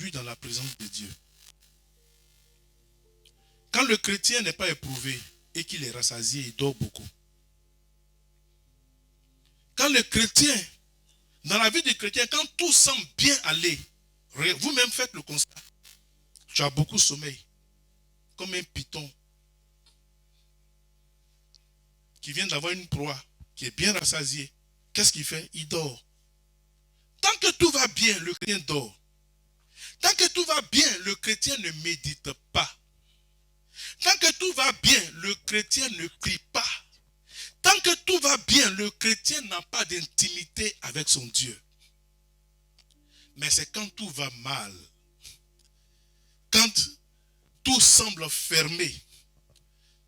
plus dans la présence de Dieu. Quand le chrétien n'est pas éprouvé et qu'il est rassasié, il dort beaucoup. Quand le chrétien, dans la vie du chrétien, quand tout semble bien aller, vous-même faites le constat. Tu as beaucoup de sommeil, comme un python qui vient d'avoir une proie, qui est bien rassasié. Qu'est-ce qu'il fait? Il dort. Tant que tout va bien, le chrétien dort. Tant que tout va bien, le chrétien ne médite pas. Tant que tout va bien, le chrétien ne prie pas. Tant que tout va bien, le chrétien n'a pas d'intimité avec son Dieu. Mais c'est quand tout va mal, quand tout semble fermé,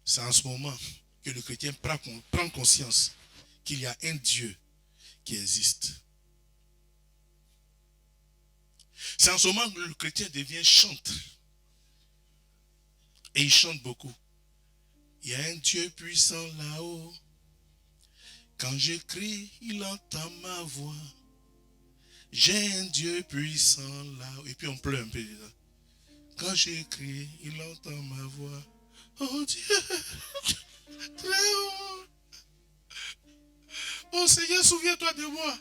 c'est en ce moment que le chrétien prend conscience qu'il y a un Dieu qui existe. C'est en ce moment que le chrétien devient chanteur. Et il chante beaucoup. Il y a un Dieu puissant là-haut. Quand je crie, il entend ma voix. J'ai un Dieu puissant là-haut. Et puis on pleure un peu. Quand je crie, il entend ma voix. Oh Dieu, très haut. Oh Seigneur, souviens-toi de moi.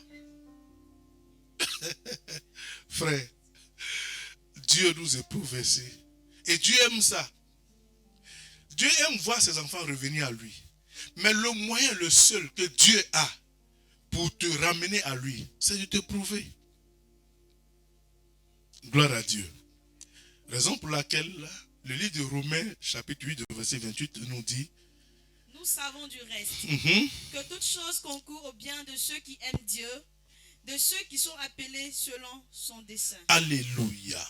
Frère, Dieu nous éprouve ici. Et Dieu aime ça. Dieu aime voir ses enfants revenir à lui. Mais le moyen, le seul que Dieu a pour te ramener à lui, c'est de t'éprouver. Gloire à Dieu. Raison pour laquelle le livre de Romains, chapitre 8, verset 28, nous dit: nous savons du reste que toute chose concourt au bien de ceux qui aiment Dieu, de ceux qui sont appelés selon son dessein. Alléluia.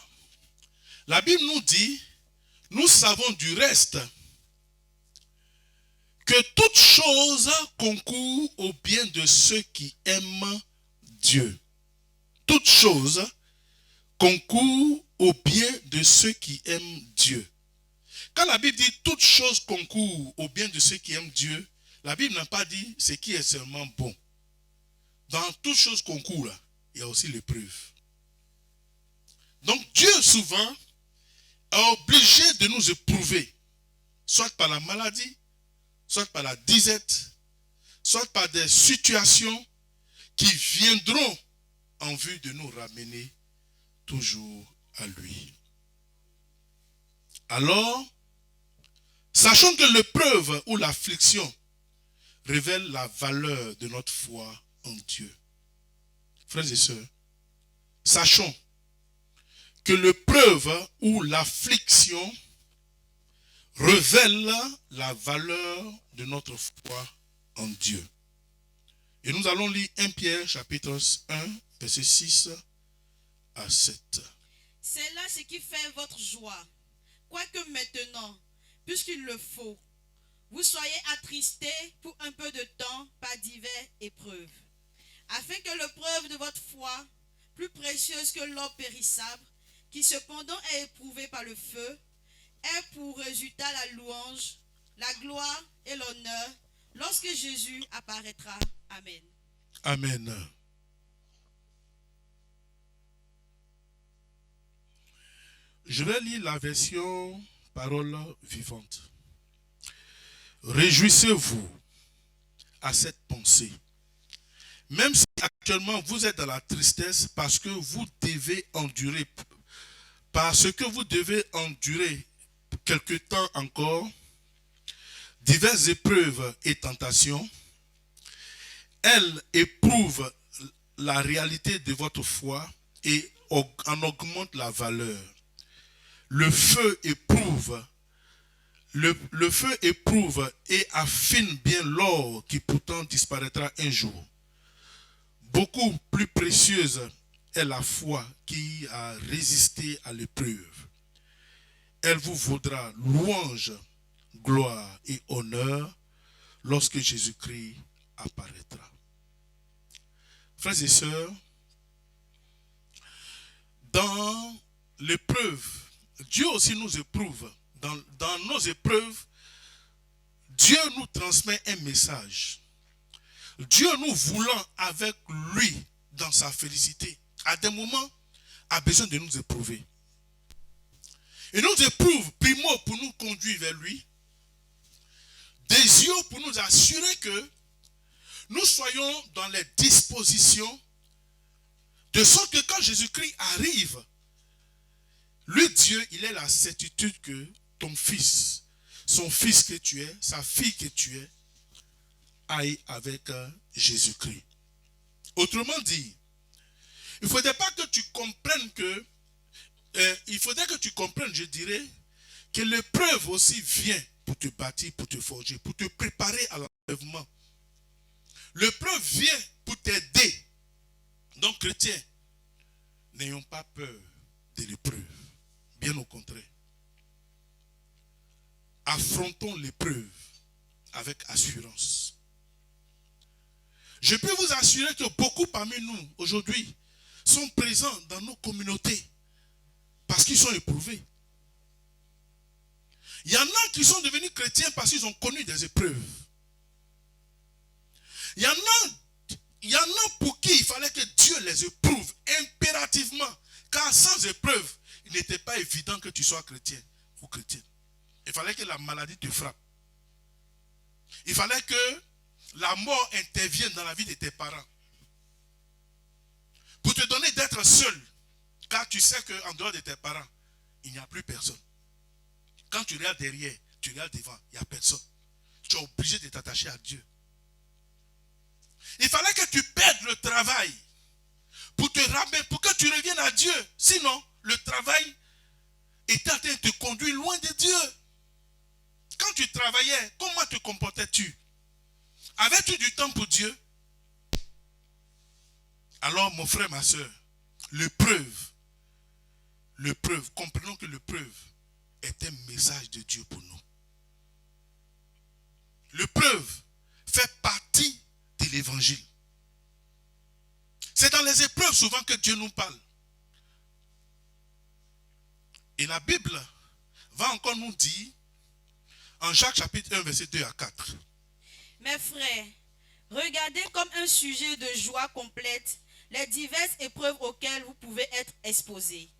La Bible nous dit, nous savons du reste que toute chose concourt au bien de ceux qui aiment Dieu. Toute chose concourt au bien de ceux qui aiment Dieu. Quand la Bible dit toute chose concourt au bien de ceux qui aiment Dieu, la Bible n'a pas dit ce qui est seulement bon. Dans toute chose concourt, là, il y a aussi l'épreuve. Donc Dieu souvent est obligé de nous éprouver, soit par la maladie, soit par la disette, soit par des situations qui viendront en vue de nous ramener toujours à lui. Alors, sachant que l'épreuve ou l'affliction révèle la valeur de notre foi en Dieu. Frères et sœurs, sachons que l'épreuve ou l'affliction révèle la valeur de notre foi en Dieu. Et nous allons lire 1 Pierre chapitre 1, verset 6 à 7. C'est là ce qui fait votre joie, quoique maintenant, puisqu'il le faut, vous soyez attristés pour un peu de temps par diverses épreuves, afin que l'épreuve de votre foi, plus précieuse que l'or périssable, qui cependant est éprouvé par le feu, ait pour résultat la louange, la gloire et l'honneur lorsque Jésus apparaîtra. Amen. Amen. Je vais lire la version parole vivante. Réjouissez-vous à cette pensée. Même si actuellement vous êtes dans la tristesse parce que vous devez endurer quelque temps encore diverses épreuves et tentations, elles éprouvent la réalité de votre foi et en augmentent la valeur. Le feu éprouve et affine bien l'or qui pourtant disparaîtra un jour. Beaucoup plus précieuse est la foi qui a résisté à l'épreuve. Elle vous vaudra louange, gloire et honneur lorsque Jésus-Christ apparaîtra. Frères et sœurs, dans l'épreuve, Dieu aussi nous éprouve. Dans nos épreuves, Dieu nous transmet un message. Dieu nous voulant avec lui dans sa félicité, à des moments, a besoin de nous éprouver. Et nous éprouve, primo, pour nous conduire vers lui. Désio, pour nous assurer que nous soyons dans les dispositions de sorte que quand Jésus-Christ arrive, le Dieu, il est la certitude que ton fils, son fils que tu es, sa fille que tu es, aille avec Jésus-Christ. Autrement dit, il ne faudrait pas que tu comprennes que, il faudrait que tu comprennes, je dirais, que l'épreuve aussi vient pour te bâtir, pour te forger, pour te préparer à l'enlèvement. L'épreuve vient pour t'aider. Donc, chrétiens, n'ayons pas peur de l'épreuve. Bien au contraire. Affrontons l'épreuve avec assurance. Je peux vous assurer que beaucoup parmi nous, aujourd'hui, sont présents dans nos communautés parce qu'ils sont éprouvés. Il y en a qui sont devenus chrétiens parce qu'ils ont connu des épreuves. Il y en a pour qui il fallait que Dieu les éprouve impérativement. Car sans épreuve, il n'était pas évident que tu sois chrétien ou chrétienne. Il fallait que la maladie te frappe. Il fallait que la mort intervienne dans la vie de tes parents. Pour te donner d'être seul. Car tu sais qu'en dehors de tes parents, il n'y a plus personne. Quand tu regardes derrière, tu regardes devant, il n'y a personne. Tu es obligé de t'attacher à Dieu. Il fallait que tu perdes le travail pour te ramener, pour que tu reviennes à Dieu. Sinon, le travail était en train de te conduire loin de Dieu. Quand tu travaillais, comment te comportais-tu? Avais-tu du temps pour Dieu? Alors, mon frère, ma soeur, l'épreuve, comprenons que l'épreuve est un message de Dieu pour nous. L'épreuve fait partie de l'évangile. C'est dans les épreuves souvent que Dieu nous parle. Et la Bible va encore nous dire, en Jacques chapitre 1, verset 2 à 4. Mes frères, regardez comme un sujet de joie complète les diverses épreuves auxquelles vous pouvez être exposés,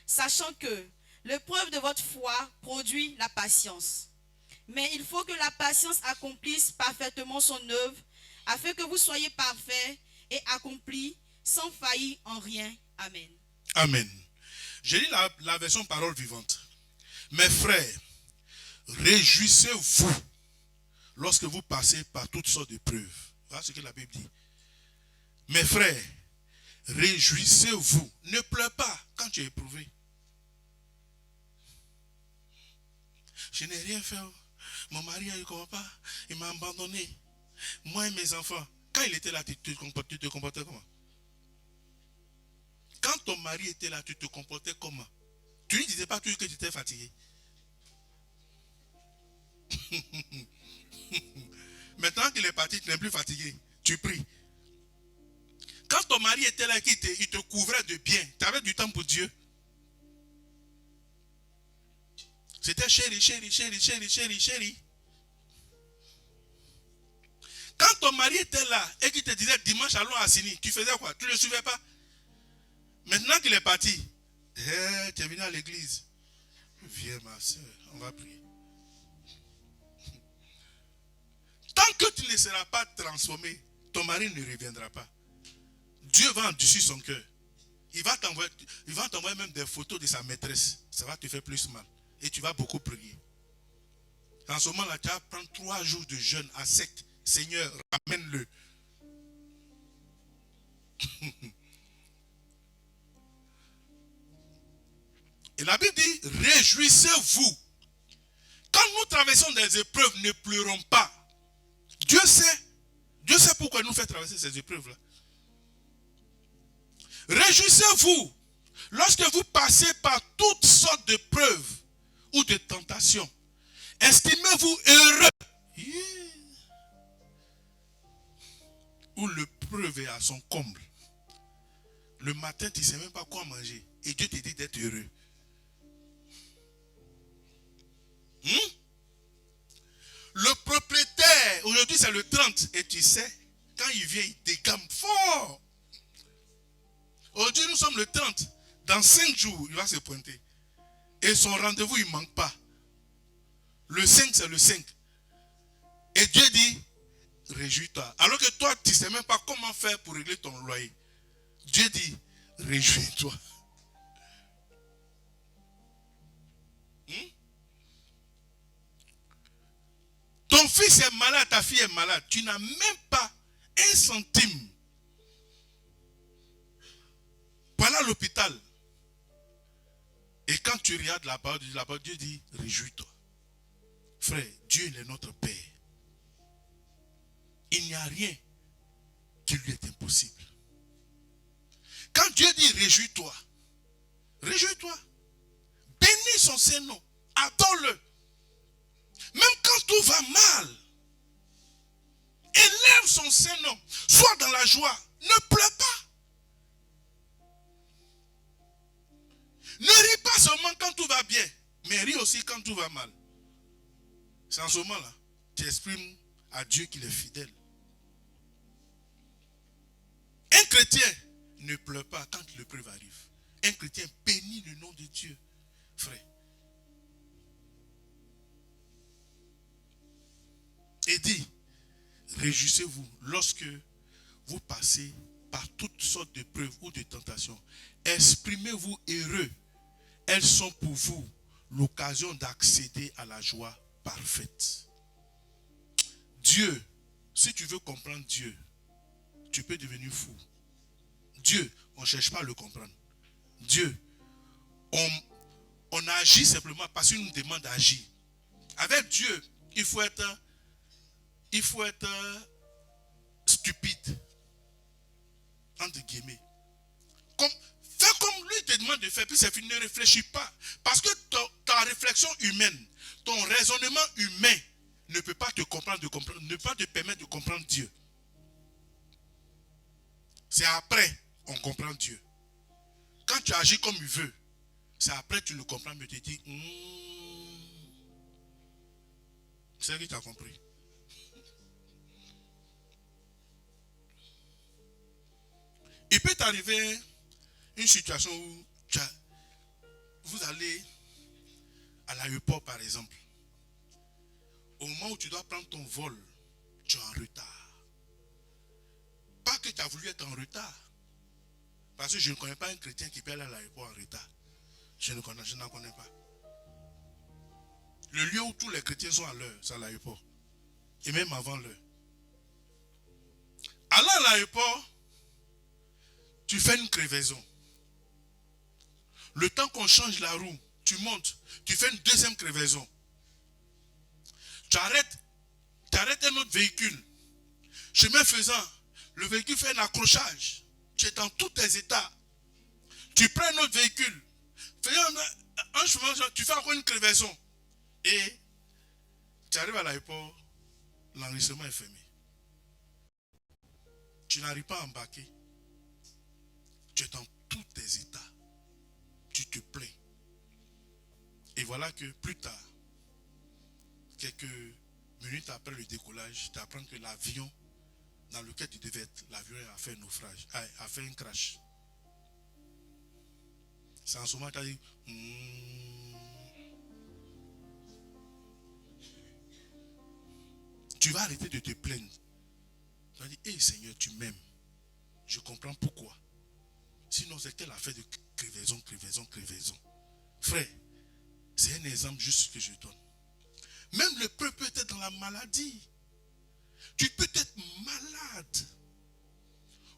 sachant que l'épreuve de votre foi produit la patience. Mais il faut que la patience accomplisse parfaitement son œuvre, afin que vous soyez parfaits et accomplis sans faillir en rien. Amen. Amen. Je lis la version parole vivante. Mes frères, réjouissez-vous lorsque vous passez par toutes sortes d'épreuves. Voilà ce que la Bible dit. Mes frères, réjouissez-vous. Ne pleure pas quand tu es éprouvé. Je n'ai rien fait. Mon mari ne comprend pas. Il m'a abandonné. Moi et mes enfants. Quand il était là, tu te comportais comment? Quand ton mari était là, tu te comportais comment? Tu ne lui disais pas toujours que tu étais fatigué. Maintenant qu'il est parti, tu n'es plus fatigué. Tu pries. Quand ton mari était là, il te couvrait de bien. Tu avais du temps pour Dieu. C'était chéri, chéri, chéri, chéri, chéri, chéri. Quand ton mari était là et qu'il te disait dimanche allons à Sini, tu faisais quoi? Tu ne le suivais pas? Maintenant qu'il est parti, tu es venu à l'église. Viens ma soeur, on va prier. Tant que tu ne seras pas transformé, ton mari ne reviendra pas. Dieu va endurcir son cœur. Il va t'envoyer même des photos de sa maîtresse. Ça va te faire plus mal. Et tu vas beaucoup prier. En ce moment-là, tu vas prendre 3 jours de jeûne à sec. Seigneur, ramène-le. Et la Bible dit, réjouissez-vous. Quand nous traversons des épreuves, ne pleurons pas. Dieu sait pourquoi il nous fait traverser ces épreuves-là. Réjouissez-vous lorsque vous passez par toutes sortes de preuves ou de tentations. Estimez-vous heureux. Où l'épreuve est à son comble. Le matin, tu ne sais même pas quoi manger. Et Dieu te dit d'être heureux. Le propriétaire, aujourd'hui c'est le 30. Et tu sais, quand il vient, il décame fort. Aujourd'hui nous sommes le 30. Dans 5 jours, il va se pointer. Et son rendez-vous, il ne manque pas. Le 5, c'est le 5. Et Dieu dit, réjouis-toi. Alors que toi, tu ne sais même pas comment faire pour régler ton loyer. Dieu dit, réjouis-toi. Ton fils est malade, ta fille est malade. Tu n'as même pas un centime. Voilà l'hôpital. Et quand tu regardes la parole de Dieu dit, réjouis-toi. Frère, Dieu est notre Père. Il n'y a rien qui lui est impossible. Quand Dieu dit réjouis-toi, réjouis-toi. Bénis son Saint-Nom. Adore-le. Même quand tout va mal, élève son Saint-Nom. Sois dans la joie. Ne pleure pas. Ne ris pas seulement quand tout va bien, mais ris aussi quand tout va mal. C'est en ce moment-là, tu exprimes à Dieu qu'il est fidèle. Un chrétien ne pleure pas quand l'épreuve arrive. Un chrétien bénit le nom de Dieu. Frère. Et dit, réjouissez-vous lorsque vous passez par toutes sortes de preuves ou de tentations. Exprimez-vous heureux. Elles sont pour vous l'occasion d'accéder à la joie parfaite. Dieu, si tu veux comprendre Dieu, tu peux devenir fou. Dieu, on ne cherche pas à le comprendre. Dieu, on agit simplement parce qu'il nous demande d'agir. Avec Dieu, il faut être stupide, entre guillemets. Fais comme lui te demande de faire, puis c'est fini, ne réfléchis pas. Parce que ta réflexion humaine, ton raisonnement humain ne peut pas te comprendre, ne peut pas te permettre de comprendre Dieu. C'est après on comprend Dieu. Quand tu agis comme il veut, c'est après tu le comprends, mais tu te dis, c'est qui t'a compris. Il peut t'arriver une situation où vous allez à l'aéroport par exemple. Au moment où tu dois prendre ton vol, tu es en retard. Pas que tu as voulu être en retard. Parce que je ne connais pas un chrétien qui peut aller à l'aéroport en retard. Je n'en connais pas. Le lieu où tous les chrétiens sont à l'heure, c'est à l'aéroport. Et même avant l'heure. Allant à l'aéroport, tu fais une crevaison. Le temps qu'on change la roue, tu montes, tu fais une deuxième crevaison. Tu arrêtes un autre véhicule. Chemin faisant, le véhicule fait un accrochage. Tu es dans tous tes états. Tu prends un autre véhicule. Faisant un chemin, tu fais encore une crevaison. Et tu arrives à l'aéroport, l'enregistrement est fermé. Tu n'arrives pas à embarquer. Tu es dans tous tes états. Tu te plains. Et voilà que plus tard, quelques minutes après le décollage, tu apprends que l'avion dans lequel tu devais être, l'avion a fait un naufrage, a fait un crash. C'est en ce moment que tu as dit, tu vas arrêter de te plaindre. Tu vas dire, hé Seigneur, tu m'aimes. Je comprends pourquoi. Sinon, c'est quelle affaire de crevaison. Frère, c'est un exemple juste que je donne. Même le peuple peut être dans la maladie. Tu peux être malade.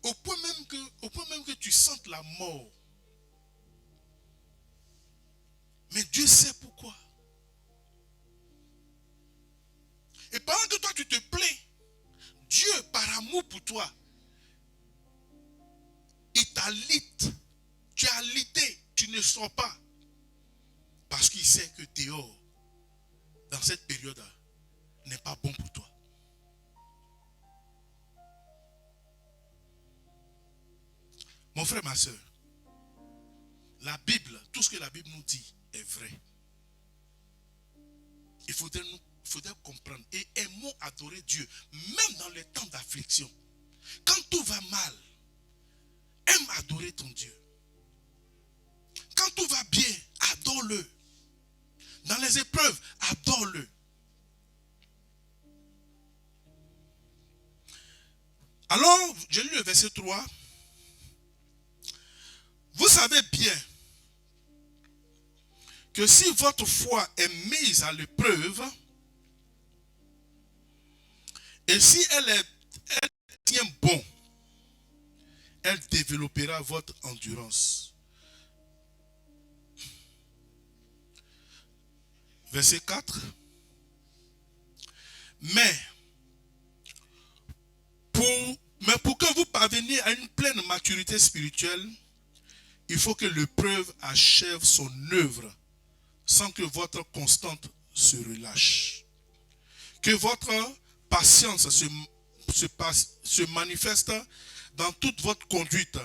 Au point même que tu sentes la mort. Mais Dieu sait pourquoi. Et pendant que toi tu te plains, Dieu, par amour pour toi, il t'alite. Tu es alité, tu ne sors pas. Parce qu'il sait que dehors, dans cette période-là, n'est pas bon pour toi. Mon frère, ma soeur, la Bible, tout ce que la Bible nous dit est vrai. Il faudrait comprendre et aimons adorer Dieu, même dans les temps d'affliction. Quand tout va mal, aime adorer ton Dieu. Quand tout va bien, adore-le. les épreuves, adore-le. Alors, je lis le verset 3. Vous savez bien que si votre foi est mise à l'épreuve, et si elle tient bon, elle développera votre endurance. Verset 4. Mais pour que vous parveniez à une pleine maturité spirituelle, il faut que l'épreuve achève son œuvre sans que votre constante se relâche. Que votre patience se manifeste dans toute votre conduite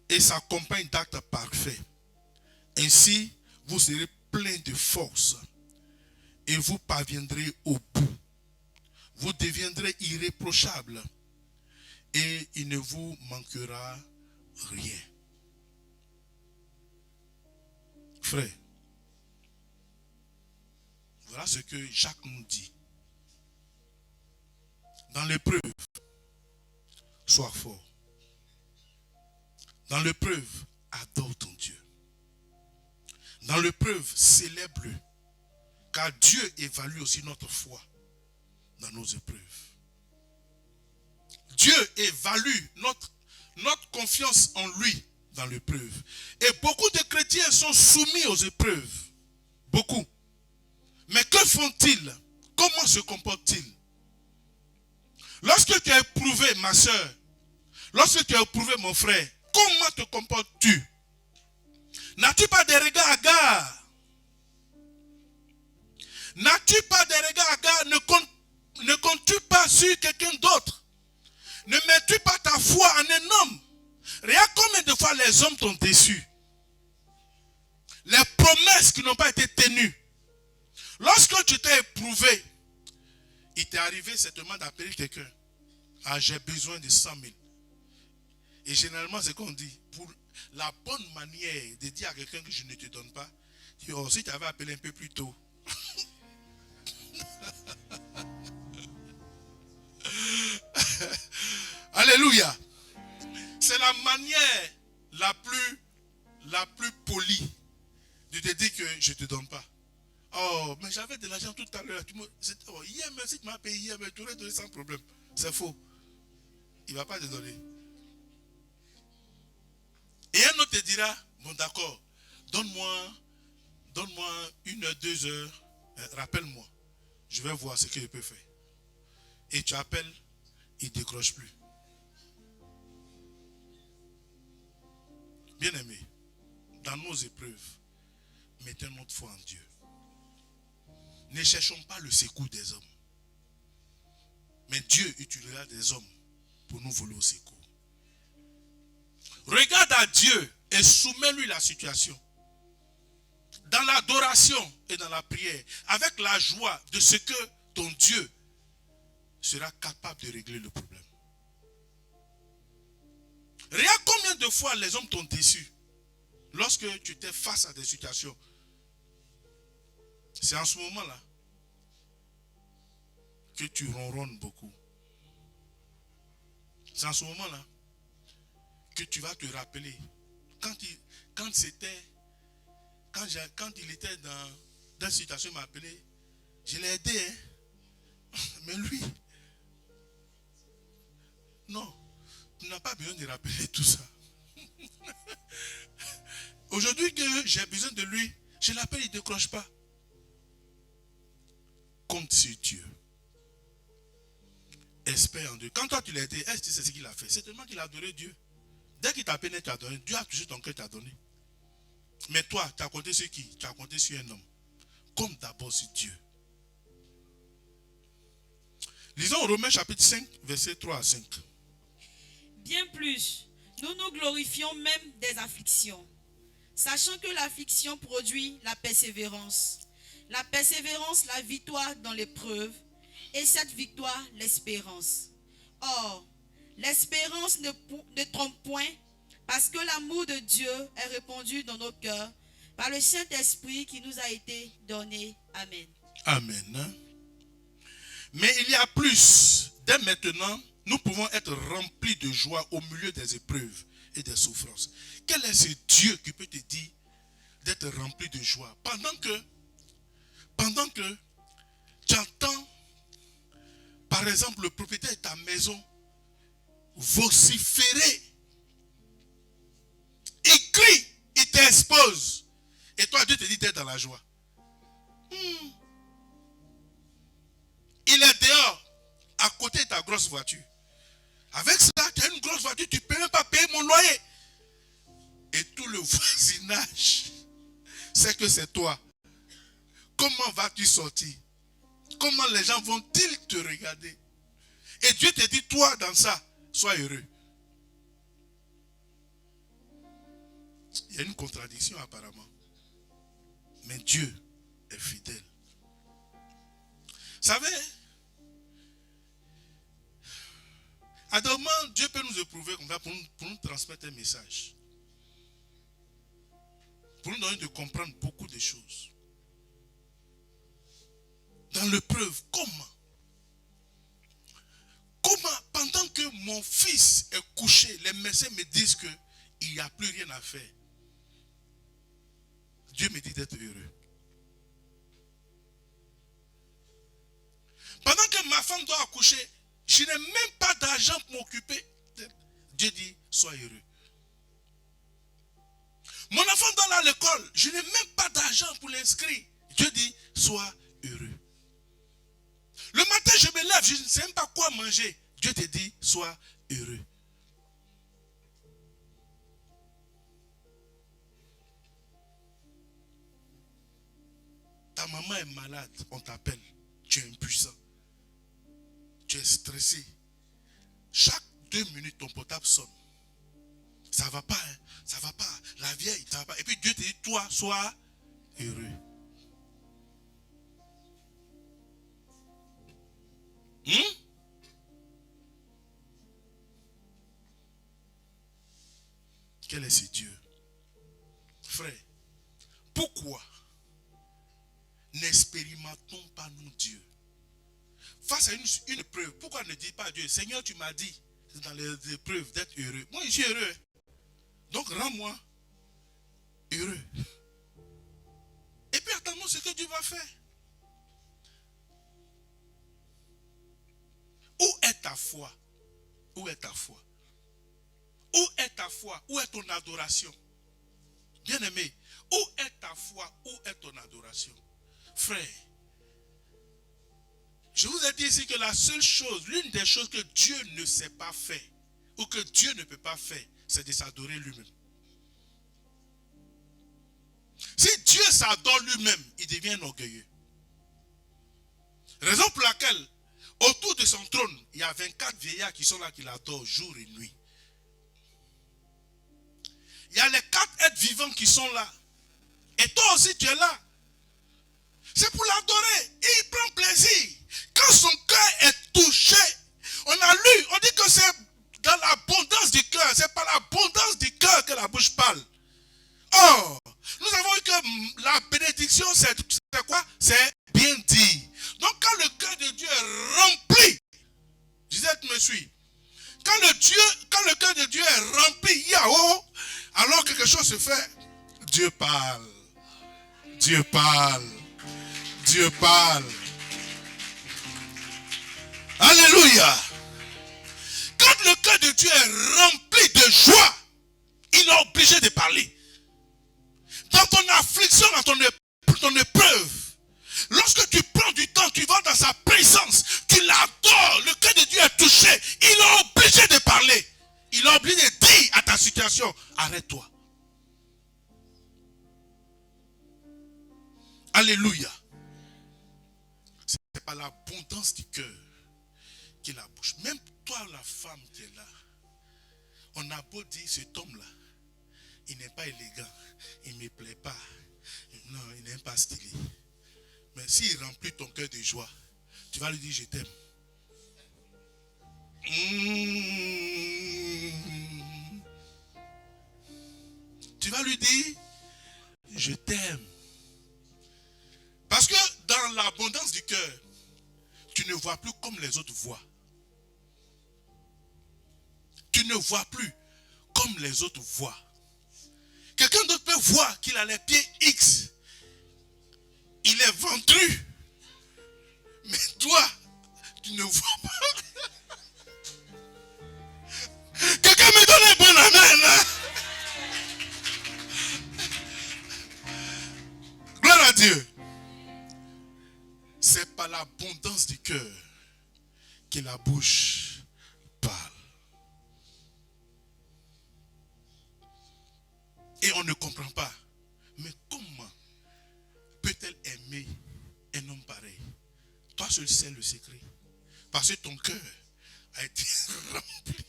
et s'accompagne d'actes parfaits. Ainsi, vous serez plein de force et vous parviendrez au bout. Vous deviendrez irréprochable et il ne vous manquera rien. Frère, voilà ce que Jacques nous dit. Dans l'épreuve, sois fort. Dans l'épreuve, adore ton Dieu. Dans l'épreuve, célèbre-le. Car Dieu évalue aussi notre foi dans nos épreuves. Dieu évalue notre confiance en lui dans l'épreuve. Et beaucoup de chrétiens sont soumis aux épreuves. Beaucoup. Mais que font-ils? Comment se comportent-ils? Lorsque tu es éprouvé, ma soeur, lorsque tu es éprouvé, mon frère, comment te comportes-tu? N'as-tu pas des regards hagards? N'as-tu pas des regards hagards? Ne comptes-tu pas sur quelqu'un d'autre? Ne mets-tu pas ta foi en un homme? Regarde combien de fois les hommes t'ont déçu. Les promesses qui n'ont pas été tenues. Lorsque tu t'es éprouvé, il t'est arrivé certainement d'appeler quelqu'un. Ah, j'ai besoin de 100 000. Et généralement, c'est qu'on dit, pour la bonne manière de dire à quelqu'un que je ne te donne pas, oh, si tu avais appelé un peu plus tôt. Alléluia. C'est la manière la plus polie de te dire que je ne te donne pas. Oh, mais j'avais de l'argent tout à l'heure. Oh, hier, merci, tu m'as payé hier, mais tu aurais donné sans problème. C'est faux. Il ne va pas te donner. Et un autre te dira, bon d'accord, donne-moi 1 heure, 2 heures, rappelle-moi. Je vais voir ce que je peux faire. Et tu appelles, il ne décroche plus. Bien-aimé, dans nos épreuves, mettons notre foi en Dieu. Ne cherchons pas le secours des hommes. Mais Dieu utilisera des hommes pour nous voler au secours. Regarde à Dieu et soumets-lui la situation. Dans l'adoration et dans la prière, avec la joie de ce que ton Dieu sera capable de régler le problème. Regarde combien de fois les hommes t'ont déçu lorsque tu étais face à des situations. C'est en ce moment-là que tu ronronnes beaucoup. C'est en ce moment-là que tu vas te rappeler. Quand il était dans une situation, il m'a appelé. Je l'ai aidé, hein? Mais lui, non, tu n'as pas besoin de rappeler tout ça. Aujourd'hui que j'ai besoin de lui, je l'appelle, il ne décroche pas. Compte sur Dieu. Espère en Dieu. Quand toi tu l'as aidé, est-ce que tu sais ce qu'il a fait? C'est tellement qu'il a adoré Dieu. Dès qu'il t'a appelé, tu as donné. Dieu a touché ton cœur, tu as donné. Mais toi, tu as compté sur qui? Tu as compté sur un homme. Compte d'abord sur Dieu. Lisons Romains chapitre 5, versets 3 à 5. Bien plus, nous nous glorifions même des afflictions, sachant que l'affliction produit la persévérance. La persévérance, la victoire dans l'épreuve, et cette victoire, l'espérance. Or, l'espérance ne trompe point, parce que l'amour de Dieu est répandu dans nos cœurs par le Saint-Esprit qui nous a été donné. Amen. Amen. Mais il y a plus. Dès maintenant, nous pouvons être remplis de joie au milieu des épreuves et des souffrances. Quel est ce Dieu qui peut te dire d'être rempli de joie pendant que tu entends, par exemple, le propriétaire de ta maison vociférer, il crie, il t'expose, et toi Dieu te dit d'être dans la joie. Il est dehors, à côté de ta grosse voiture. Avec ça, tu as une grosse voiture, tu ne peux même pas payer mon loyer. Et tout le voisinage sait que c'est toi. Comment vas-tu sortir? Comment les gens vont-ils te regarder? Et Dieu te dit, toi, dans ça, sois heureux. Il y a une contradiction apparemment. Mais Dieu est fidèle. Vous savez, à un moment, Dieu peut nous éprouver comme ça pour nous transmettre un message. Pour nous donner de comprendre beaucoup de choses. Dans l'épreuve, comment, pendant que mon fils est couché, les médecins me disent qu'il n'y a plus rien à faire. Dieu me dit d'être heureux. Pendant que ma femme doit accoucher, je n'ai même pas d'argent pour m'occuper. Dieu dit, sois heureux. Mon enfant doit aller à l'école, je n'ai même pas d'argent pour l'inscrire. Dieu dit, sois heureux. Le matin, je me lève, je ne sais même pas quoi manger. Dieu te dit, sois heureux. Ta maman est malade, on t'appelle. Tu es impuissant. Tu es stressé. Chaque 2 minutes, ton portable sonne. Ça ne va pas, hein? Ça ne va pas. La vieille, ça ne va pas. Et puis Dieu te dit, toi, sois heureux. Quel est ce Dieu? Frère, pourquoi n'expérimentons pas nous Dieu? Face à une épreuve, pourquoi ne dis pas à Dieu, Seigneur, tu m'as dit dans les épreuves d'être heureux. Moi, je suis heureux. Donc, rends-moi heureux. Et puis, attends-moi ce que Dieu va faire. Où est ta foi? Où est ta foi? Où est ta foi? Où est ton adoration? Bien-aimé, où est ta foi? Où est ton adoration? Frère, je vous ai dit ici que la seule chose, l'une des choses que Dieu ne sait pas faire, ou que Dieu ne peut pas faire, c'est de s'adorer lui-même. Si Dieu s'adore lui-même, il devient orgueilleux. Raison pour laquelle, autour de son trône, il y a 24 vieillards qui sont là, qui l'adorent jour et nuit. Il y a les 4 êtres vivants qui sont là. Et toi aussi, tu es là. C'est pour l'adorer. Et il prend plaisir. Quand son cœur est touché, on a lu, on dit que c'est dans l'abondance du cœur. C'est par l'abondance du cœur que la bouche parle. Or, nous avons vu que la bénédiction, c'est quoi? C'est bien dit. Donc quand le cœur de Dieu est rempli, je disais, tu me suis. Quand le cœur de Dieu est rempli, yahoo, alors quelque chose se fait, Dieu parle. Dieu parle. Dieu parle. Alléluia. Quand le cœur de Dieu est rempli de joie, il est obligé de parler. Dans ton affliction, dans ton épreuve, lorsque tu prends du temps, tu vas dans sa présence, tu l'adores, le cœur de Dieu est touché, il est obligé de parler. Il est obligé de dire à ta situation, arrête-toi. Alléluia. C'est par l'abondance du cœur qui la bouche. Même toi, la femme qui est là, on a beau dire, cet homme-là, il n'est pas élégant, il ne me plaît pas. Non, il n'est pas stylé. Mais s'il remplit ton cœur de joie, tu vas lui dire, je t'aime. Tu vas lui dire, je t'aime. Parce que dans l'abondance du cœur, tu ne vois plus comme les autres voient. Tu ne vois plus comme les autres voient. Quelqu'un d'autre peut voir qu'il a les pieds X. Il est ventru. Mais toi, tu ne vois pas. Quelqu'un me donne un bon amen. Là. Gloire à Dieu. C'est par l'abondance du cœur que la bouche parle. Et on ne comprend pas. Mais comment peut-elle aimer un homme pareil? Toi seul sais le secret. Parce que ton cœur a été rempli.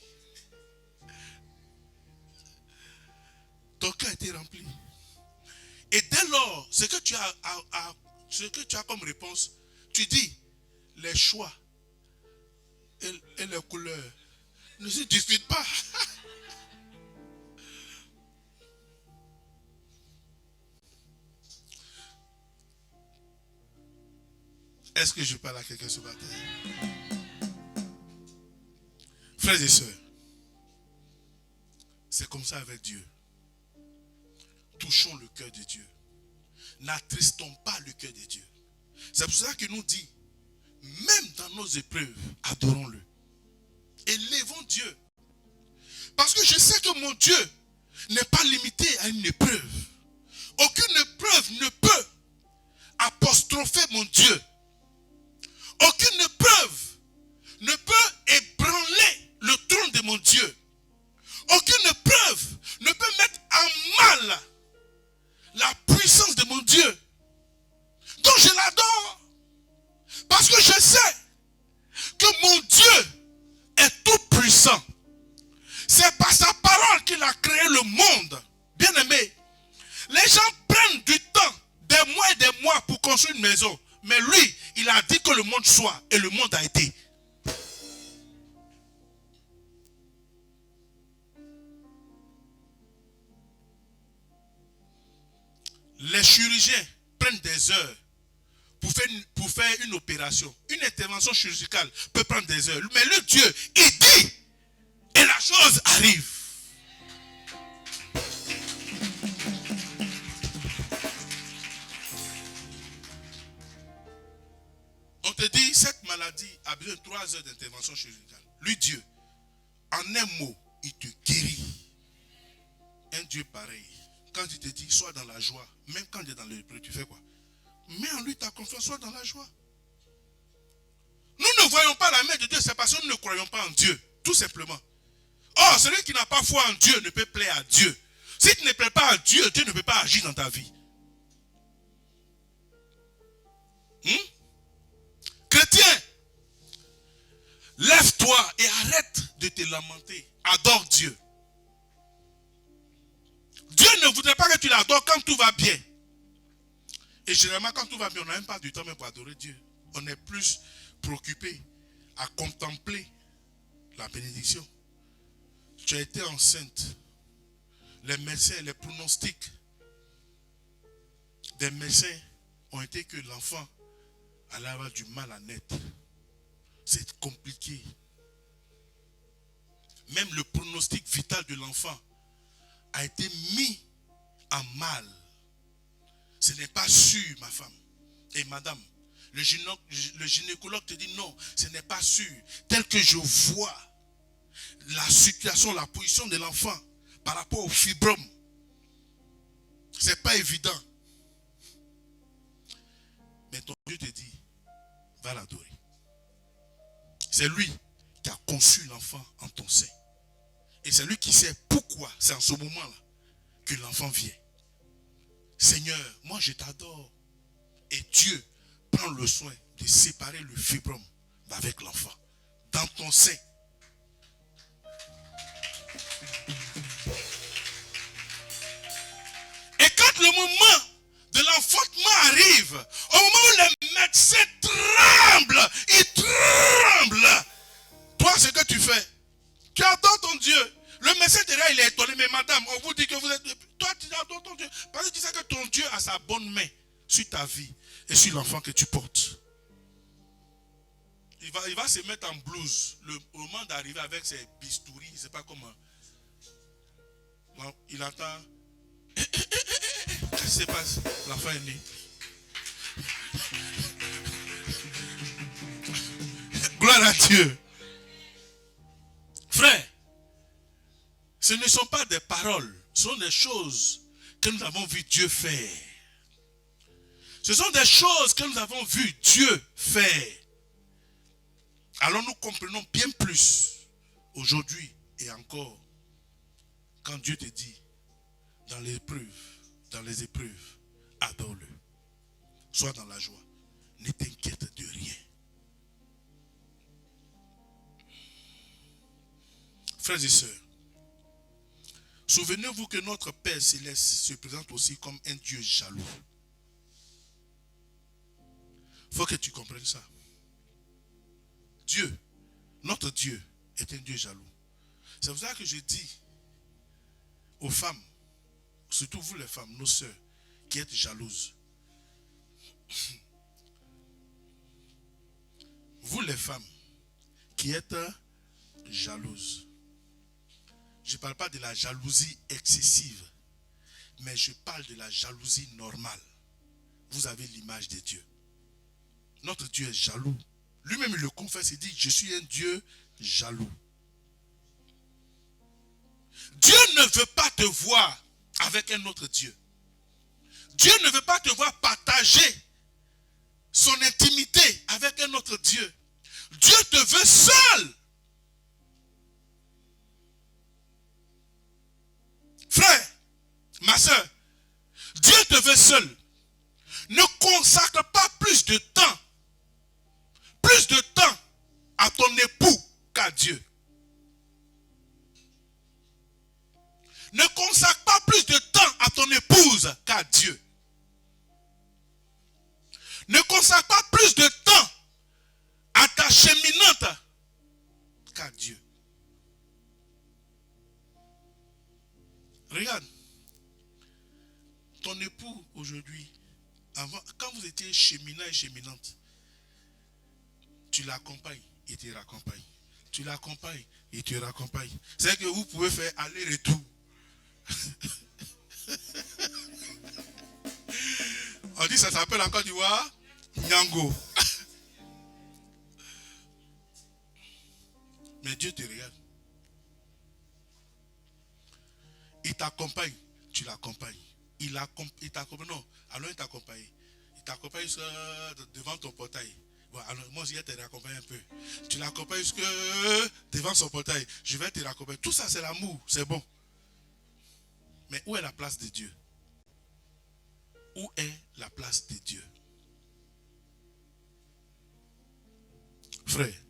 Ton cœur a été rempli. Et dès lors, ce que tu as comme réponse, tu dis, les choix et les couleurs ne se discutent pas. Est-ce que je parle à quelqu'un ce matin? Frères et sœurs, c'est comme ça avec Dieu. Touchons le cœur de Dieu. N'attristons pas le cœur de Dieu. C'est pour ça qu'il nous dit, même dans nos épreuves, adorons-le. Élevons Dieu. Parce que je sais que mon Dieu n'est pas limité à une épreuve. Aucune épreuve ne peut apostropher mon Dieu. Aucune épreuve ne peut ébranler le trône de mon Dieu. Aucune épreuve ne peut mettre en mal la puissance de mon Dieu. Donc je l'adore. Parce que je sais que mon Dieu est tout puissant. C'est par sa parole qu'il a créé le monde. Bien aimé, les gens prennent du temps, des mois pour construire une maison. Mais lui, il a dit que le monde soit et le monde a été. Les chirurgiens prennent des heures pour faire une opération. Une intervention chirurgicale peut prendre des heures. Mais le Dieu, il dit et la chose arrive. On te dit, cette maladie a besoin de 3 heures d'intervention chirurgicale. Lui, Dieu, en un mot, il te guérit. Un Dieu pareil. Quand il te dit, sois dans la joie, même quand tu es dans l'épreuve, tu fais quoi? Mets en lui ta confiance, sois dans la joie. Nous ne voyons pas la main de Dieu, c'est parce que nous ne croyons pas en Dieu, tout simplement. Or, celui qui n'a pas foi en Dieu ne peut plaire à Dieu. Si tu ne plais pas à Dieu, Dieu ne peut pas agir dans ta vie. Chrétien, lève-toi et arrête de te lamenter. Adore Dieu. Dieu ne voudrait pas que tu l'adores quand tout va bien. Et généralement, quand tout va bien, on n'a même pas du temps même pour adorer Dieu. On est plus préoccupé à contempler la bénédiction. Tu as été enceinte. Les médecins, les pronostics des médecins ont été que l'enfant allait avoir du mal à naître. C'est compliqué. Même le pronostic vital de l'enfant a été mis en mal. Ce n'est pas sûr, ma femme. Et madame, le gynécologue te dit non, ce n'est pas sûr. Tel que je vois la situation, la position de l'enfant par rapport au fibrome, ce n'est pas évident. Mais ton Dieu te dit, va l'adorer. C'est lui qui a conçu l'enfant en ton sein. Et c'est lui qui sait pourquoi c'est en ce moment-là que l'enfant vient. Seigneur, moi je t'adore. Et Dieu prend le soin de séparer le fibrome avec l'enfant dans ton sein. Et quand le moment de l'enfantement arrive, au moment où les médecins tremblent, ils tremblent. Toi, ce que tu fais, tu adores ton Dieu. Le médecin derrière, il est étonné. Mais madame, on vous dit que vous êtes... Toi, tu regarde ton Dieu. Parce que tu sais que ton Dieu a sa bonne main sur ta vie et sur l'enfant que tu portes. Il va se mettre en blouse au moment d'arriver avec ses bistouris, je ne sais pas comment. Bon, il attend. Qu'est-ce qui se passe? L'enfant est né. Gloire à Dieu. Frère, ce ne sont pas des paroles, ce sont des choses que nous avons vu Dieu faire. Ce sont des choses que nous avons vu Dieu faire. Alors nous comprenons bien plus aujourd'hui et encore quand Dieu te dit dans les épreuves, adore-le. Sois dans la joie. Ne t'inquiète de rien. Frères et sœurs, souvenez-vous que notre Père Céleste se présente aussi comme un Dieu jaloux. Il faut que tu comprennes ça. Dieu, notre Dieu, est un Dieu jaloux. C'est pour ça que je dis aux femmes, surtout vous les femmes, nos sœurs, qui êtes jalouses. Vous les femmes qui êtes jalouses. Je ne parle pas de la jalousie excessive, mais je parle de la jalousie normale. Vous avez l'image de Dieu. Notre Dieu est jaloux. Lui-même il le confesse, il dit, je suis un Dieu jaloux. Dieu ne veut pas te voir avec un autre Dieu. Dieu ne veut pas te voir partager son intimité avec un autre Dieu. Dieu te veut seul. Frère, ma soeur, Dieu te veut seul. Ne consacre pas plus de temps à ton époux qu'à Dieu. Ne consacre pas plus de temps à ton épouse qu'à Dieu. Ne consacre pas plus de temps à ta cheminante qu'à Dieu. Regarde, ton époux aujourd'hui, quand vous étiez cheminant et cheminante, tu l'accompagnes et tu raccompagnes. Tu l'accompagnes et tu raccompagnes. C'est que vous pouvez faire aller-retour. On dit ça s'appelle en Côte d'Ivoire Nyango. Mais Dieu te regarde. Il t'accompagne, tu l'accompagnes. Il t'accompagne, non, alors il t'accompagne. Il t'accompagne devant ton portail. Bon, alors moi je vais te raccompagner un peu. Tu l'accompagnes jusque devant son portail. Je vais te raccompagner. Tout ça c'est l'amour, c'est bon. Mais où est la place de Dieu? Où est la place de Dieu? Frère,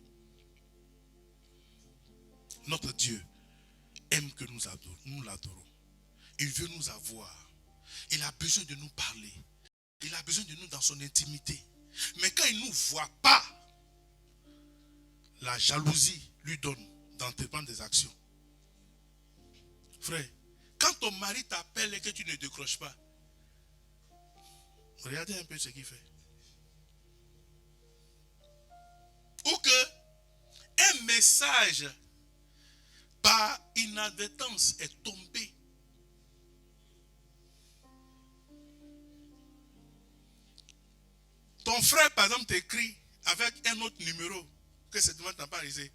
notre Dieu aime que nous l'adorons. Il veut nous avoir. Il a besoin de nous parler. Il a besoin de nous dans son intimité. Mais quand il ne nous voit pas, la jalousie lui donne d'entreprendre des actions. Frère, quand ton mari t'appelle et que tu ne décroches pas, regardez un peu ce qu'il fait. Ou que un message par inadvertance est tombé. Ton frère, par exemple, t'écrit avec un autre numéro que cette demande n'a pas réalisé.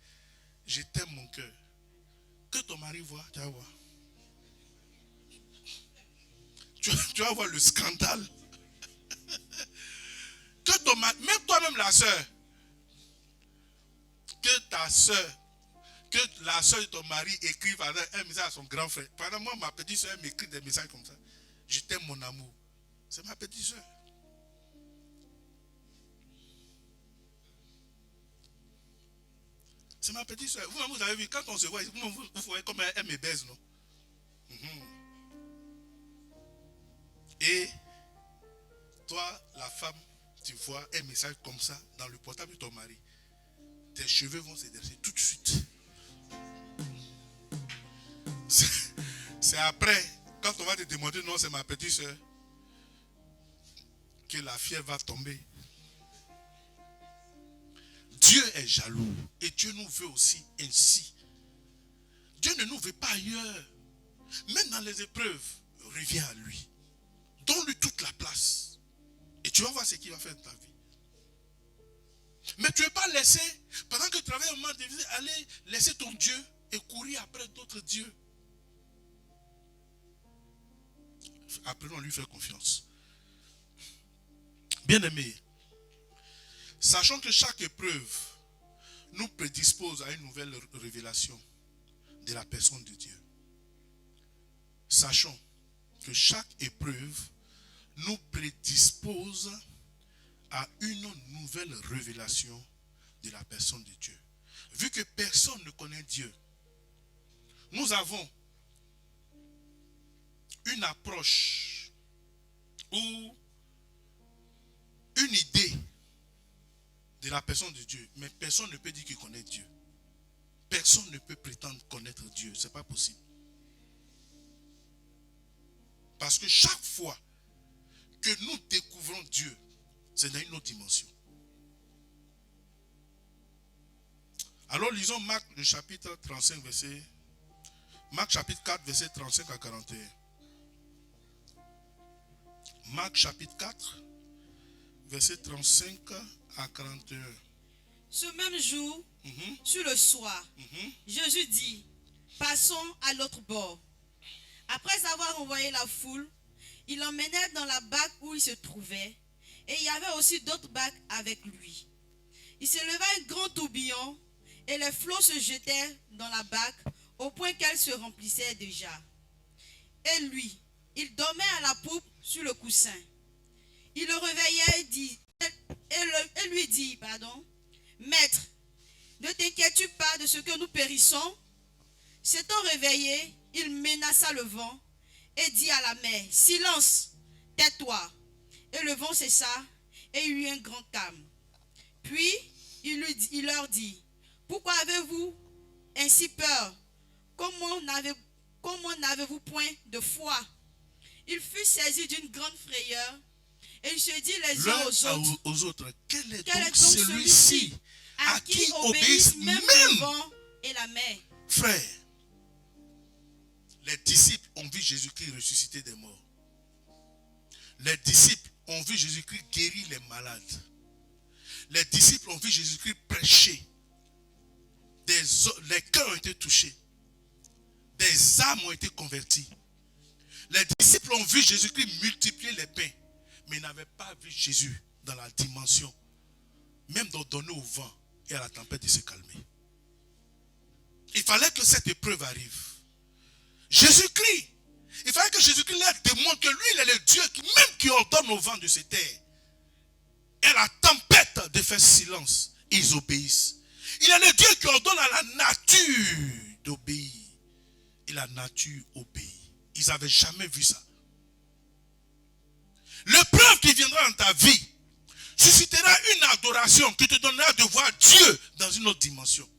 Je t'aime mon cœur. Que ton mari voit, tu vas voir. Tu vas voir le scandale. Que ton mari, même toi-même la soeur, que ta soeur, que la soeur de ton mari écrive un message à son grand frère. Par exemple, moi, ma petite soeur m'écrit des messages comme ça. Je t'aime mon amour. C'est ma petite soeur. C'est ma petite soeur. Vous-même, vous avez vu, quand on se voit, vous voyez comme elle me baise, non? Et toi, la femme, tu vois un message comme ça dans le portable de ton mari. Tes cheveux vont se dresser tout de suite. C'est après Quand on va te demander, non, c'est ma petite soeur, que la fièvre va tomber. Dieu est jaloux et Dieu nous veut aussi ainsi. Dieu ne nous veut pas ailleurs. Même dans les épreuves, reviens à lui. Donne-lui toute la place. Et tu vas voir ce qu'il va faire de ta vie. Mais tu ne veux pas laisser, pendant que tu travailles au moment de vie, aller laisser ton Dieu et courir après d'autres dieux. Apprenons à lui faire confiance. Bien-aimés, sachant que chaque épreuve nous prédispose à une nouvelle révélation de la personne de Dieu. Sachons que chaque épreuve nous prédispose à une nouvelle révélation de la personne de Dieu. Vu que personne ne connaît Dieu, nous avons une approche ou une idée de la personne de Dieu, mais personne ne peut dire qu'il connaît Dieu. Personne ne peut prétendre connaître Dieu, ce n'est pas possible. Parce que chaque fois que nous découvrons Dieu, c'est dans une autre dimension. Alors lisons Marc le chapitre 35 verset. Marc chapitre 4 verset 35 à 41. Marc chapitre 4 verset 35 à 41. Ce même jour, sur le soir, Jésus dit, passons à l'autre bord. Après avoir envoyé la foule, il l'emmenait dans la barque où il se trouvait, et il y avait aussi d'autres barques avec lui. Il se leva un grand tourbillon, et les flots se jetaient dans la barque, au point qu'elle se remplissait déjà. Et lui, il dormait à la poupe sur le coussin. Il le réveillait et lui dit, Maître, ne t'inquiètes-tu pas de ce que nous périssons? S'étant réveillé, il menaça le vent et dit à la mer, silence, tais-toi. Et le vent cessa et il y eut un grand calme. Puis il leur dit, pourquoi avez-vous ainsi peur? Comment n'avez-vous point de foi? Il fut saisi d'une grande frayeur et il se dit les uns aux autres, quel est donc celui-ci à qui obéissent même le vent et la mer? Frère, les disciples ont vu Jésus-Christ ressusciter des morts. Les disciples ont vu Jésus-Christ guérir les malades. Les disciples ont vu Jésus-Christ prêcher. Les cœurs ont été touchés. Des âmes ont été converties. Les disciples ont vu Jésus-Christ multiplier les pains. Mais ils n'avaient pas vu Jésus dans la dimension, même d'ordonner au vent et à la tempête de se calmer. Il fallait que cette épreuve arrive. Jésus-Christ, il fallait que Jésus-Christ leur démontre que lui, il est le Dieu qui ordonne au vent de se taire. Et la tempête de faire silence, ils obéissent. Il est le Dieu qui ordonne à la nature d'obéir. Et la nature obéit. Ils n'avaient jamais vu ça. L'épreuve qui viendra dans ta vie suscitera une adoration qui te donnera de voir Dieu dans une autre dimension.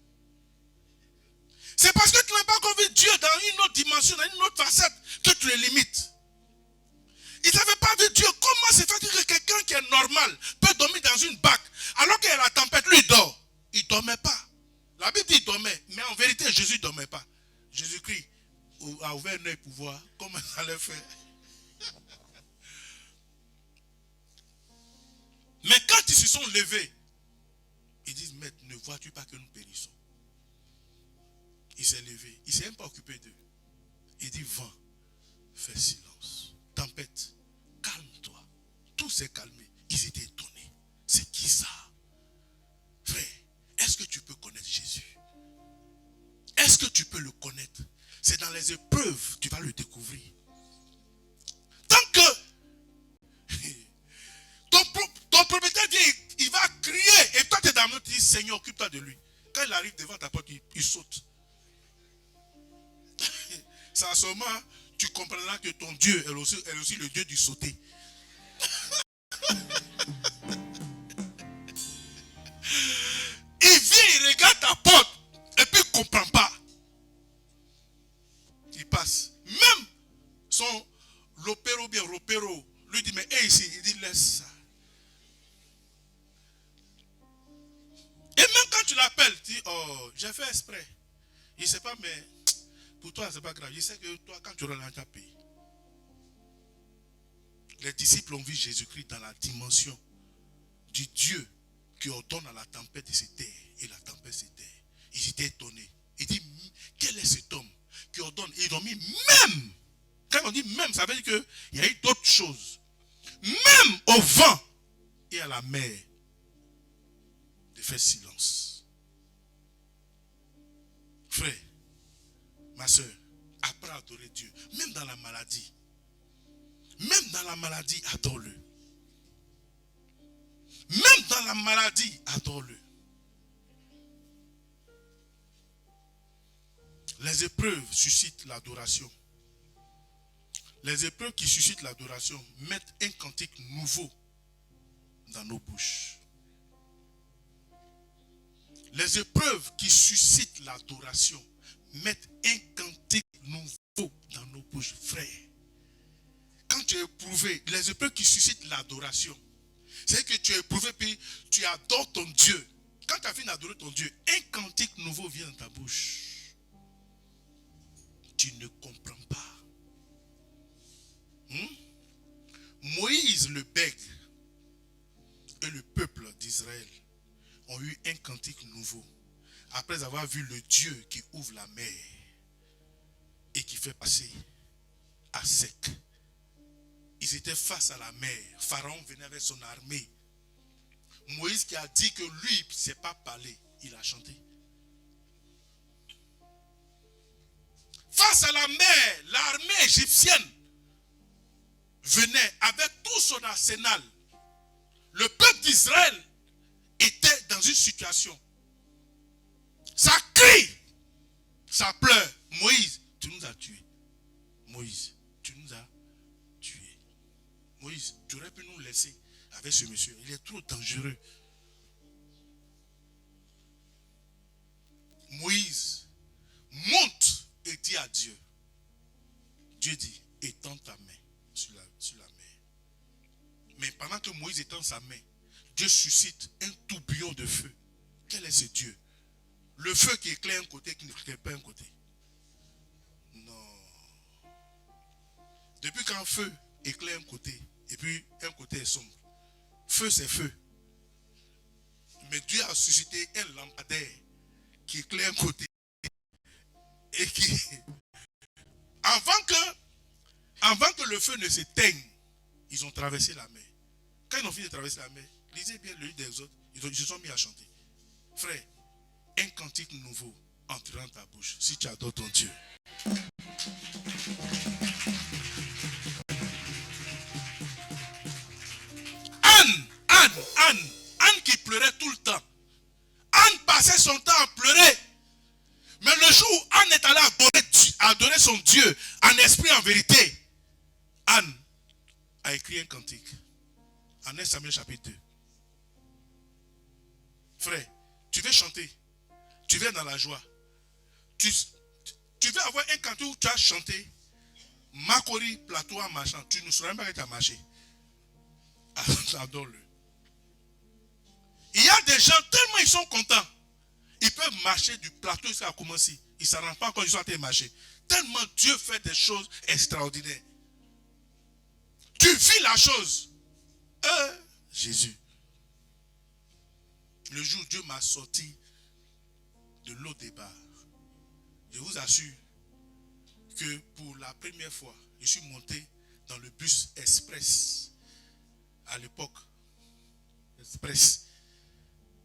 C'est parce que tu n'as pas encore vu Dieu dans une autre dimension, dans une autre facette, que tu le limites. Ils n'avaient pas vu Dieu. Comment c'est fait que quelqu'un qui est normal peut dormir dans une barque alors qu'il y a la tempête, lui il dort? Il ne dormait pas. La Bible dit qu'il dormait, mais en vérité Jésus ne dormait pas. Jésus-Christ a ouvert un œil pour voir comment ça allait faire. Mais quand ils se sont levés, ils disent, Maître, ne vois-tu pas que nous périssons? Il s'est levé, il ne s'est même pas occupé d'eux. Il dit, vent, fais silence. Tempête, calme-toi. Tout s'est calmé. Ils étaient étonnés. C'est qui ça? Frère, est-ce que tu peux connaître Jésus? Est-ce que tu peux le connaître? C'est dans les épreuves que tu vas le découvrir. Tant que ton propriétaire vient, il va crier. Et toi, tu es dans le tu dis, Seigneur, occupe-toi de lui. Quand il arrive devant ta porte, il saute. C'est à ce moment, tu comprendras que ton Dieu est aussi le Dieu du sauter. Il vient, il regarde ta porte, et puis il ne comprend pas. Il passe. Même son ici. Il dit, laisse ça. Et même quand tu l'appelles, tu dis, oh, j'ai fait exprès. Il ne sait pas, mais pour toi, ce n'est pas grave. Je sais que toi, quand tu rentres dans ta pays, les disciples ont vu Jésus-Christ dans la dimension du Dieu qui ordonne à la tempête de se taire. Et la tempête se taire. Ils étaient étonnés. Ils disent, quel est cet homme qui ordonne? Et ils ont mis même. Quand on dit même, ça veut dire qu'il y a eu d'autres choses. Même au vent et à la mer, de faire silence. Frère, ma soeur, apprends à adorer Dieu. Même dans la maladie. Même dans la maladie, adore-le. Même dans la maladie, adore-le. Les épreuves suscitent l'adoration. Les épreuves qui suscitent l'adoration mettent un cantique nouveau dans nos bouches. Les épreuves qui suscitent l'adoration mettent un cantique nouveau dans nos bouches, frère. Quand tu es éprouvé, les épreuves qui suscitent l'adoration, c'est que tu es éprouvé puis tu adores ton Dieu. Quand tu as fini d'adorer ton Dieu, un cantique nouveau vient dans ta bouche. Tu ne comprends pas. Moïse le bègue et le peuple d'Israël ont eu un cantique nouveau après avoir vu le Dieu qui ouvre la mer et qui fait passer à sec. Ils étaient face à la mer. Pharaon venait avec son armée. Moïse qui a dit que lui, il ne sait pas parler, il a chanté. Face à la mer, l'armée égyptienne venait avec tout son arsenal. Le peuple d'Israël était dans une situation. Ça crie, ça pleure. Moïse, tu nous as tués. Moïse, tu nous as tués. Moïse, tu aurais pu nous laisser avec ce monsieur. Il est trop dangereux. Moïse monte et dit à Dieu. Dieu dit, étends ta main sur la mer. Mais pendant que Moïse étend sa main, Dieu suscite un tourbillon de feu. Quel est ce Dieu? Le feu qui éclaire un côté, qui n'éclaire pas un côté. Non. Depuis qu'un feu éclaire un côté, et puis un côté est sombre. Feu, c'est feu. Mais Dieu a suscité un lampadaire qui éclaire un côté. Et qui... Avant que le feu ne s'éteigne, ils ont traversé la mer. Quand ils ont fini de traverser la mer, lisez bien le livre des autres, ils se sont mis à chanter. Frère, un cantique nouveau entrera dans ta bouche si tu adores ton Dieu. Anne qui pleurait tout le temps. Anne passait son temps à pleurer. Mais le jour où Anne est allée adorer son Dieu en esprit, en vérité, Anne a écrit un cantique. En 1 Samuel chapitre 2. Frère, tu veux chanter. Tu viens dans la joie. Tu veux avoir un cantique où tu as chanté. Makori, plateau en marchant. Tu ne sauras même pas que tu as marché. Adore-le. Il y a des gens, tellement ils sont contents. Ils peuvent marcher du plateau jusqu'à commencer. Ils ne s'en rendent pas quand ils sont en train de marcher. Tellement Dieu fait des choses extraordinaires. Tu vis la chose. Jésus. Le jour où Dieu m'a sorti de l'eau des bars, je vous assure que pour la première fois, je suis monté dans le bus express. À l'époque, express.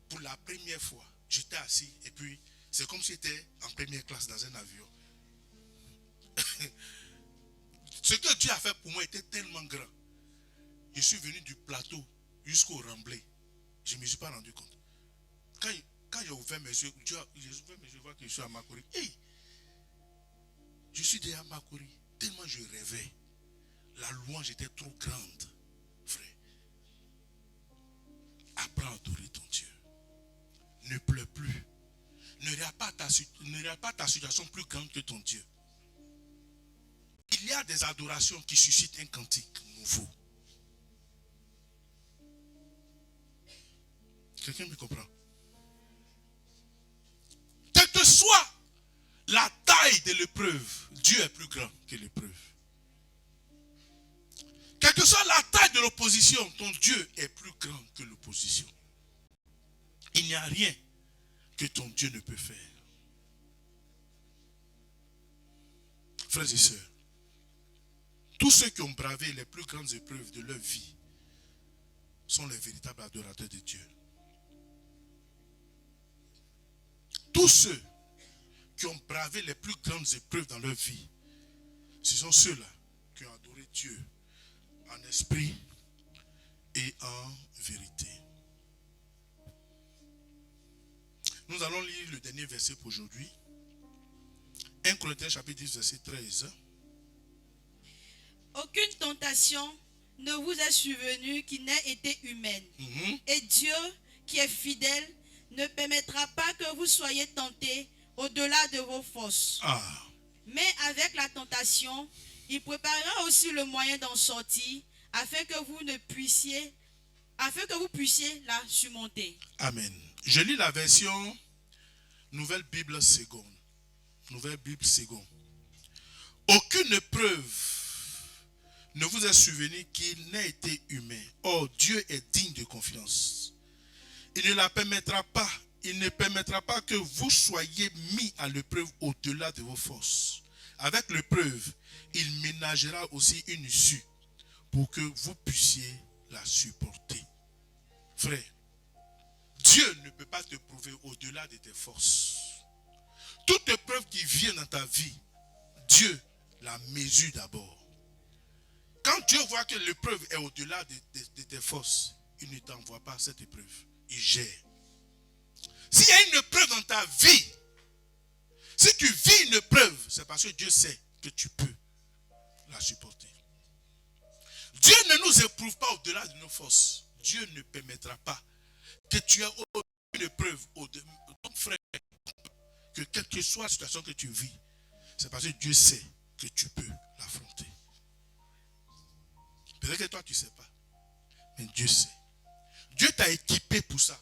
Pour la première fois, j'étais assis et puis c'est comme si j'étais en première classe dans un avion. Ce que Dieu a fait pour moi était tellement grand. Je suis venu du plateau jusqu'au remblai. Je ne me suis pas rendu compte. Quand j'ai ouvert mes yeux, je vois que je suis à Makori. Hey, je suis déjà à Makori. Tellement je rêvais. La louange était trop grande. Frère, apprends à adorer ton Dieu. Ne pleure plus. Ne regarde pas ta situation plus grande que ton Dieu. Il y a des adorations qui suscitent un cantique nouveau. Quelqu'un me comprend? Quelle que soit la taille de l'épreuve, Dieu est plus grand que l'épreuve. Quelle que soit la taille de l'opposition, ton Dieu est plus grand que l'opposition. Il n'y a rien que ton Dieu ne peut faire. Frères et sœurs, tous ceux qui ont bravé les plus grandes épreuves de leur vie sont les véritables adorateurs de Dieu. Tous ceux qui ont bravé les plus grandes épreuves dans leur vie, ce sont ceux-là qui ont adoré Dieu en esprit et en vérité. Nous allons lire le dernier verset pour aujourd'hui. 1 Corinthiens chapitre 10, verset 13. Aucune tentation ne vous est survenue qui n'ait été humaine. Et Dieu, qui est fidèle, ne permettra pas que vous soyez tentés au-delà de vos forces. Mais avec la tentation, il préparera aussi le moyen d'en sortir afin que vous puissiez la surmonter. Amen. Je lis la version Nouvelle Bible seconde. Nouvelle Bible seconde. Aucune épreuve ne vous est survenue qui n'ait été humain. Or, Dieu est digne de confiance. Il ne permettra pas que vous soyez mis à l'épreuve au-delà de vos forces. Avec l'épreuve, il ménagera aussi une issue pour que vous puissiez la supporter. Frère, Dieu ne peut pas te prouver au-delà de tes forces. Toute épreuve qui vient dans ta vie, Dieu la mesure d'abord. Quand Dieu voit que l'épreuve est au-delà de tes forces, il ne t'envoie pas cette épreuve. Il gère. S'il y a une épreuve dans ta vie, si tu vis une épreuve, c'est parce que Dieu sait que tu peux la supporter. Dieu ne nous éprouve pas au-delà de nos forces. Dieu ne permettra pas que tu aies une épreuve au-delà de ton frère. Que quelle que soit la situation que tu vis, c'est parce que Dieu sait que tu peux l'affronter. Peut-être que toi tu ne sais pas, mais Dieu sait. Dieu t'a équipé pour ça.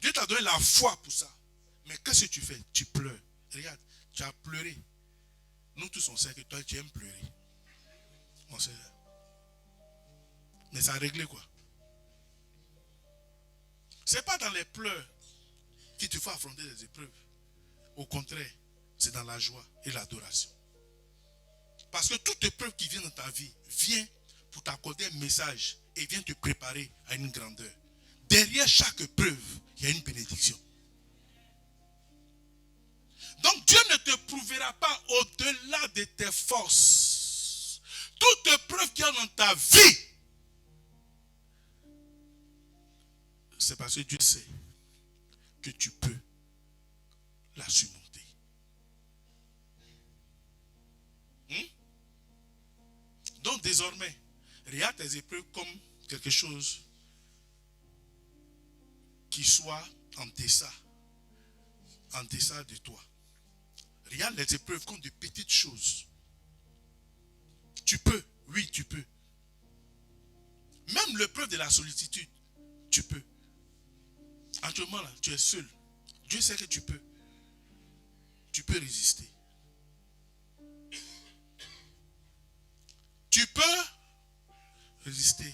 Dieu t'a donné la foi pour ça. Mais qu'est-ce que tu fais? Tu pleures. Regarde, tu as pleuré. Nous tous on sait que toi tu aimes pleurer. On sait. Mais ça a réglé quoi? Ce n'est pas dans les pleurs qu'il te faut affronter des épreuves. Au contraire, c'est dans la joie et l'adoration. Parce que toute épreuve qui vient dans ta vie vient pour t'accorder un message et vient te préparer à une grandeur. Derrière chaque épreuve, il y a une bénédiction. Donc Dieu ne te prouvera pas au-delà de tes forces. Toute épreuve qu'il y a dans ta vie, c'est parce que Dieu sait que tu peux la surmonter. Donc désormais, regarde tes épreuves comme quelque chose qui soit en deçà de toi. Regarde les épreuves comme de petites choses. Tu peux, oui tu peux. Même l'épreuve de la solitude, tu peux. Actuellement là, tu es seul. Dieu sait que tu peux. Tu peux résister. Tu peux résister.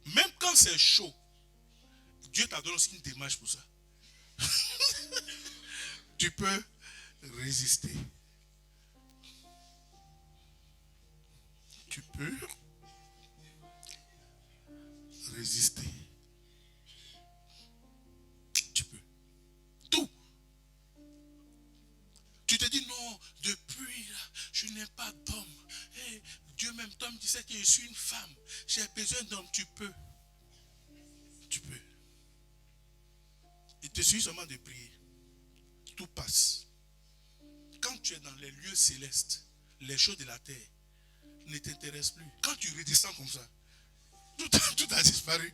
Même quand c'est chaud, Dieu t'a donné aussi une démarche pour ça. Tu peux résister. Tu peux résister. Tu peux. Tout. Tu te dis non, depuis là, je n'ai pas d'homme. Hey, Dieu même toi me disait que je suis une femme. J'ai besoin d'homme. Tu peux. Tu peux. Il te suffit seulement de prier. Tout passe. Quand tu es dans les lieux célestes, les choses de la terre ne t'intéressent plus. Quand tu redescends comme ça, tout a disparu.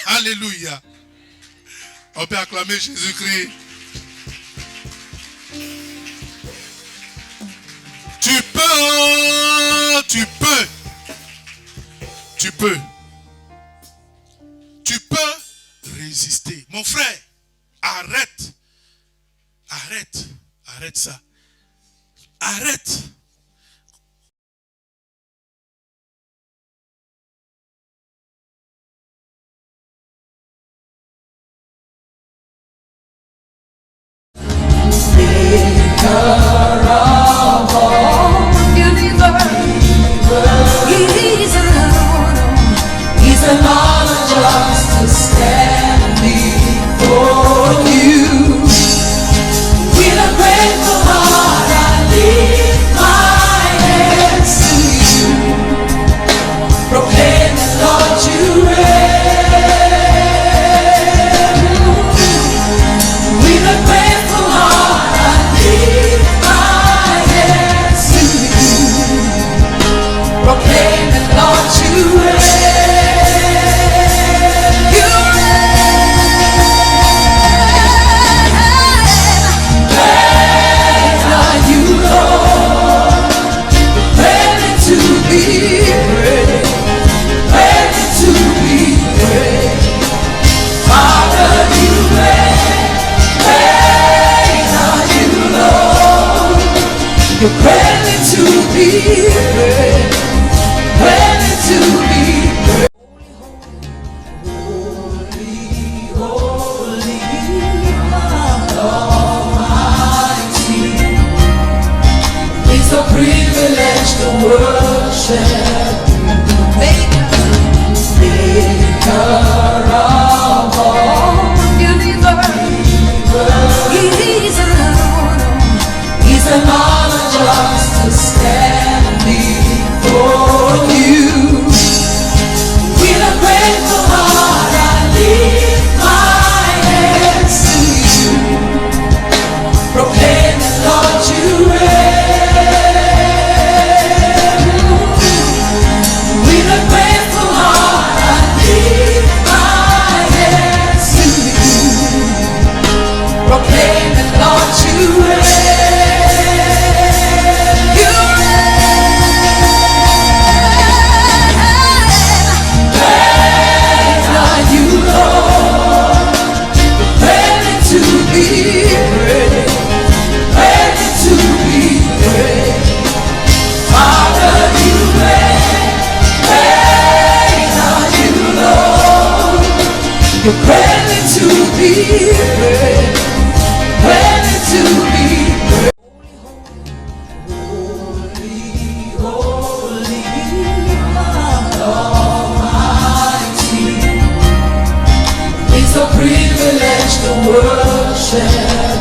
Alléluia. On peut acclamer Jésus-Christ. Tu peux. Tu peux. Tu peux. résister. Mon frère, arrête. Arrête. Arrête ça. Arrête. You're ready to be great, ready to be great. Holy, holy, God Almighty. It's a privilege to worship Maker of all universe. He's an honor. He's an honor. Just to stand before you with a grateful heart, I lift my hands to you, proclaim that Lord you reign. With a grateful heart, I lift my hands to you, proclaim that Lord you reign. You're ready to be great, ready to be great. Holy, holy, God Almighty. It's a privilege to worship